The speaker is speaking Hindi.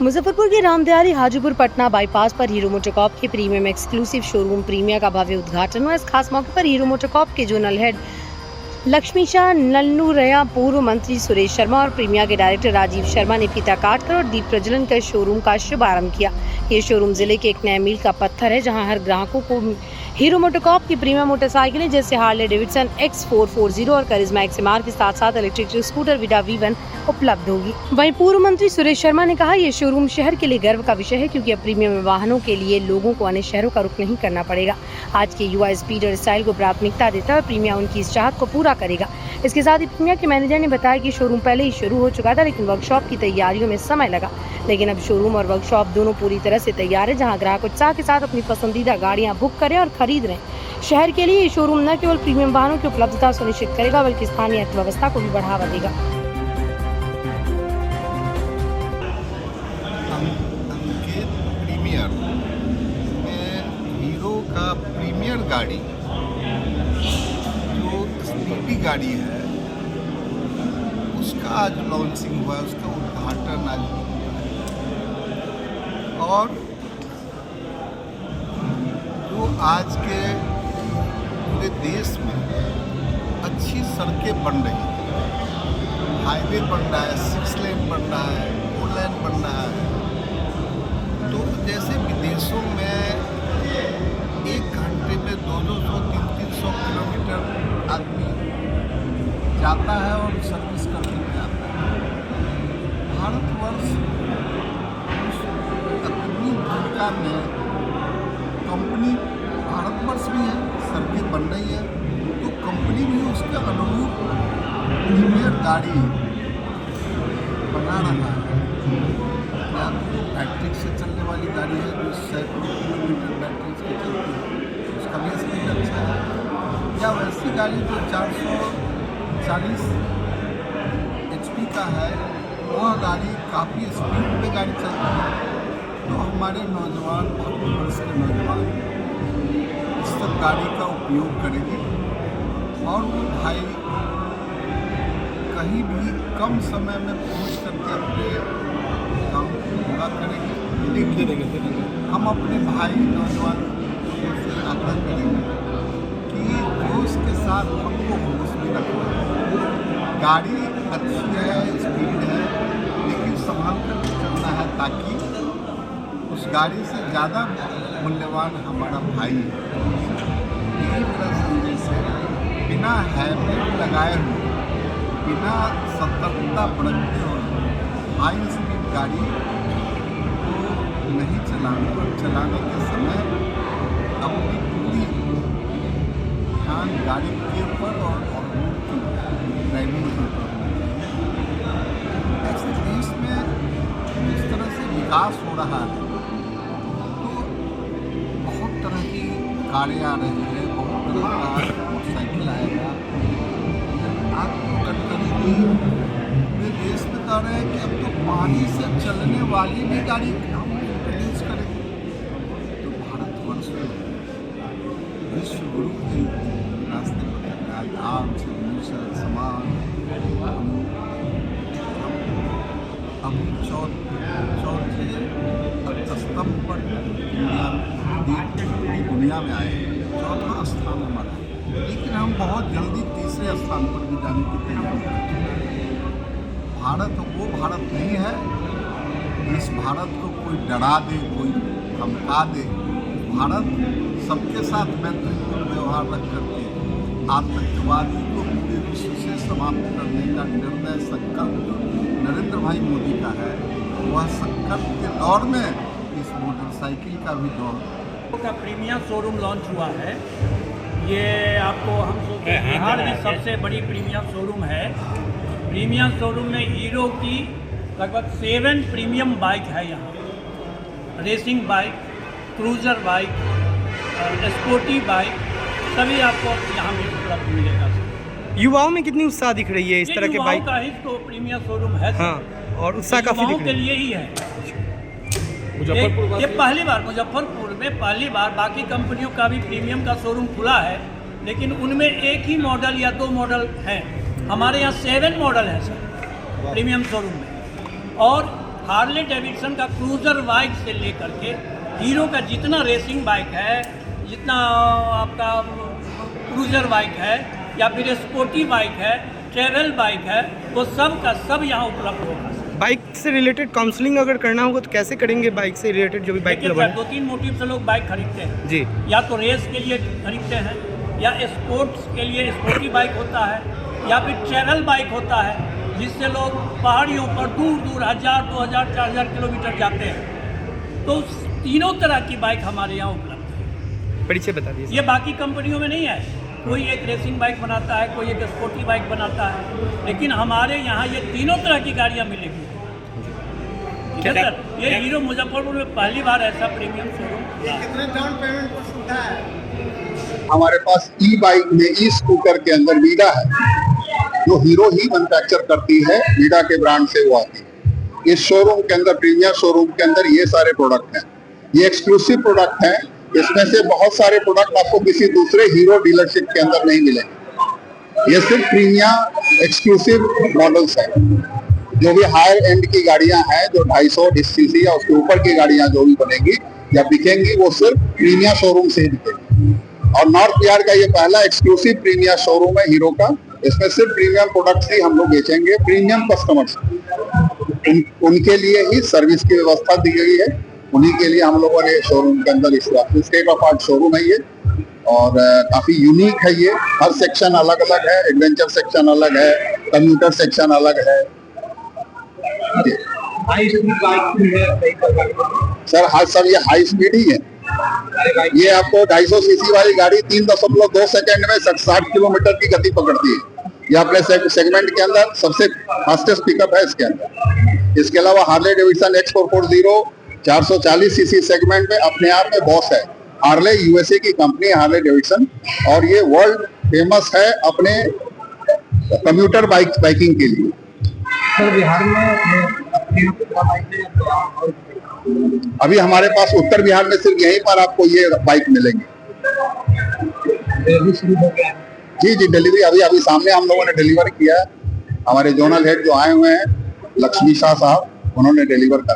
मुजफ्फरपुर के रामदयारी हाजीपुर पटना बाईपास पर हीरो मोटोकॉर्प के प्रीमियम एक्सक्लूसिव शोरूम प्रीमिया का भव्य उद्घाटन हुआ। इस खास मौके पर हीरो मोटोकॉर्प के जोनल हेड लक्ष्मीशाह नल्लूरया, पूर्व मंत्री सुरेश शर्मा और प्रीमिया के डायरेक्टर राजीव शर्मा ने फीता काटकर और दीप प्रज्वलन कर शोरूम का शुभारंभ किया। ये शोरूम जिले के एक नए मील का पत्थर है, जहां हर ग्राहकों को हीरो मोटोकॉर्प की प्रीमियम मोटरसाइकिलें जैसे हार्ले डेविडसन X440 और करिश्मा XMR के साथ साथ इलेक्ट्रिक स्कूटर विडा V1 उपलब्ध होगी। वहीं पूर्व मंत्री सुरेश शर्मा ने कहा, ये शोरूम शहर के लिए गर्व का विषय है, क्योंकि अब प्रीमियम वाहनों के लिए लोगों को अन्य शहरों का रुख नहीं करना पड़ेगा। आज के युवा स्पीड और स्टाइल को प्राथमिकता देता है, प्रीमिया उनकी इस चाहत को पूरा करेगा। इसके साथ ही प्रीमिया के मैनेजर ने बताया कि शोरूम पहले ही शुरू हो चुका था, लेकिन वर्कशॉप की तैयारियों में समय लगा। लेकिन अब शोरूम और वर्कशॉप दोनों पूरी तरह से तैयार है, जहां ग्राहक उत्साह के साथ अपनी पसंदीदा गाड़ियां बुक करें और खरीद रहे हैं। शहर के लिए ये शोरूम न केवल प्रीमियम वाहनों की उपलब्धता सुनिश्चित करेगा, बल्कि स्थानीय अर्थव्यवस्था को भी बढ़ावा देगा। प्रीमियर में हीरो का प्रीमियर गाड़ी जो स्पीडी गाड़ी है, उसका आज लॉन्चिंग हुआ है, उसका उद्घाटन आज हुआ है। और जो आज के पूरे देश में अच्छी सड़कें बन रही हैं, हाईवे बन रहा है, 6 लेन बन रहा है, 4 लेन बन रहा है, तो जैसे विदेशों में 1 घंटे में 200, 300 किलोमीटर आदमी जाता है और सर्विस करने में आता है। भारतवर्ष अपनी भूमिका में कंपनी, भारतवर्ष भी है, सड़कें बन रही है, तो कंपनी भी उसके अनुरूप प्रीमियर गाड़ी बना रहा है। या तो बैटरी से चलने वाली गाड़ी है जो सैकड़ों किलोमीटर बैटरी से चलती है, उसका भी स्पीड अच्छा है, या वैसी गाड़ी जो 440 HP का है, वह गाड़ी काफ़ी स्पीड में गाड़ी चलती है। तो हमारे नौजवान, भारतवर्ष के नौजवान इस सब गाड़ी का उपयोग करेंगे और वो भाई कहीं भी कम समय में पहुंच करके अपने काम को पूरा करेंगे। लेकिन हम अपने भाई नौजवान से आग्रह करेंगे कि होश के साथ हमको होश में रखना है। गाड़ी अच्छी है, स्पीड है, लेकिन संभाल कर चलना है, ताकि उस गाड़ी से ज़्यादा मूल्यवान हमारा भाई है। यही मेरा संदेश है। बिना हेलमेट लगाए हुए, बिना सतर्कता बरतते हुए हाई स्पीड गाड़ी को नहीं चलाना और चलाने के समय अपनी पूरी ध्यान गाड़ी के ऊपर और रोड की ड्राइविंग के ऊपर। ऐसे देश में जिस तरह से विकास हो रहा है, तरह की कारें आ रही है, बहुत तरह का मोटरसाइकिल आएगा। आज तो गडकरी भी पूरे देश में कह रहे हैं कि अब तो पानी से चलने वाली भी गाड़ी हम प्रोड्यूस करेंगे। तो भारतवर्ष विश्व गुरु के रास्ते पर आम समान अभी चौथे स्तंभ पर दुनिया में आए, 4वां स्थान हमारा है, लेकिन हम बहुत जल्दी 3रे स्थान पर भी जाने की तैयारी करते हैं। भारत वो भारत नहीं है जिस भारत को कोई डरा दे, कोई धमका दे। भारत सबके साथ मैत्रीपूर्ण व्यवहार रख करके आतंकवादी को पूरे विश्व से समाप्त करने का निर्णय, संकल्प जो नरेंद्र भाई मोदी का है, वह संकल्प के दौर में इस मोटरसाइकिल का भी दौर का प्रीमियम शोरूम लॉन्च हुआ है। ये आपको हम सोचते हैं बिहार में सबसे बड़ी प्रीमियम शोरूम है। प्रीमियम शोरूम में हीरो की लगभग 7 प्रीमियम बाइक है यहाँ। Racing bike, cruiser bike, sporty bike, सभी आपको यहाँ भी उपलब्ध मिलेगा। युवाओं में कितनी उत्साह दिख रही है इस तरह के बाइक का ही तो प्रीमियम शोरूम है। हाँ, और उत्साह काफ़ी दिख रहा है। के लिए ही है। ये पहली बार मुजफ्फरपुर में पहली बार, बाकी कंपनियों का भी प्रीमियम का शोरूम खुला है, लेकिन उनमें एक ही मॉडल या 2 मॉडल हैं। हमारे यहाँ 7 मॉडल हैं सर प्रीमियम शोरूम में। और हार्ले डेविडसन का क्रूजर बाइक से लेकर के हीरो का जितना रेसिंग बाइक है, जितना आपका क्रूजर बाइक है या फिर स्पोर्टी बाइक है, ट्रेवल बाइक है, वो सब का सब यहाँ उपलब्ध होगा। बाइक से रिलेटेड काउंसलिंग अगर करना होगा तो कैसे करेंगे? बाइक से रिलेटेड जो भी बाइक देखिए सर, 2-3 मोटिव से लोग बाइक खरीदते हैं जी। या तो रेस के लिए खरीदते हैं, या स्पोर्ट्स के लिए स्पोर्टी बाइक होता है, या फिर ट्रैवल बाइक होता है, जिससे लोग पहाड़ियों पर दूर दूर 1000, 2000, 4000 किलोमीटर जाते हैं। तो तीनों तरह की बाइक हमारे यहाँ उपलब्ध है। परिचय बता दीजिए। ये बाकी कंपनियों में नहीं है, कोई एक रेसिंग बाइक बनाता है, कोई एक स्पोर्टी बाइक बनाता है, लेकिन हमारे यहाँ ये तीनों तरह की गाड़ियाँ मिलेगी। ठीक है सर, ये हीरो मुजफ्फरपुर में पहली बार ऐसा प्रीमियम शोरूम कितने डाउन पेमेंट पर सुविधा है? हमारे पास ई बाइक में ई स्कूटर के अंदर वीडा है, जो हीरो ही मैन्युफैक्चर करती है, वीडा के ब्रांड से वो आती है। इस शोरूम के अंदर, प्रीमियम शोरूम के अंदर ये सारे प्रोडक्ट हैं। ये एक्सक्लूसिव प्रोडक्ट हैं। इसमें से बहुत सारे प्रोडक्ट आपको किसी दूसरे हीरो डीलरशिप के अंदर नहीं मिलेंगे। ये सिर्फ प्रीमियम एक्सक्लूसिव मॉडल्स हैं। जो भी हायर एंड की गाड़ियां हैं, जो 250 सीसी या उसके ऊपर की गाड़ियां जो भी बनेंगी या बिकेंगी, वो सिर्फ प्रीमियम शोरूम से ही बिकेंगी। और नॉर्थ बिहार का ये पहला एक्सक्लूसिव प्रीमियम शोरूम है हीरो का। इसमें सिर्फ प्रीमियम प्रोडक्ट्स ही हम लोग बेचेंगे। प्रीमियम कस्टमर्स उनके लिए ही सर्विस की व्यवस्था दी गई है। उन्हीं के लिए हम लोगों ने शोरूम के अंदर स्टेट ऑफ आर्ट शोरूम है ये, और काफी यूनिक है ये। हर सेक्शन अलग अलग है। एडवेंचर सेक्शन अलग है, कम्यूटर सेक्शन अलग है। सर हाँ, सब ये हाई स्पीड ही है। ये आपको 250 सीसी वाली गाड़ी 3.2 सेकंड में 60 किलोमीटर की गति पकड़ती है। ये अपने सेगमेंट के अंदर सबसे फास्टेस्ट पिकअप है इसके अंदर। इसके अलावा Harley Davidson X440 440 CC segment में अपने आप में बॉस है। हार्ले यूएसए की कंपनी है हार्ले डेविडसन, और ये वर्ल्ड फेमस है अपने कम्यूटर बाइकिंग के लिए। बिहार में अभी हमारे पास उत्तर बिहार में सिर्फ यहीं पर आपको ये बाइक मिलेंगे। जी जी, डिलीवरी अभी सामने हम लोगों ने डिलीवर किया है। हमारे जोनल हेड जो आए हुए हैं, लक्ष्मी शाह साहब, उन्होंने डिलीवर करा।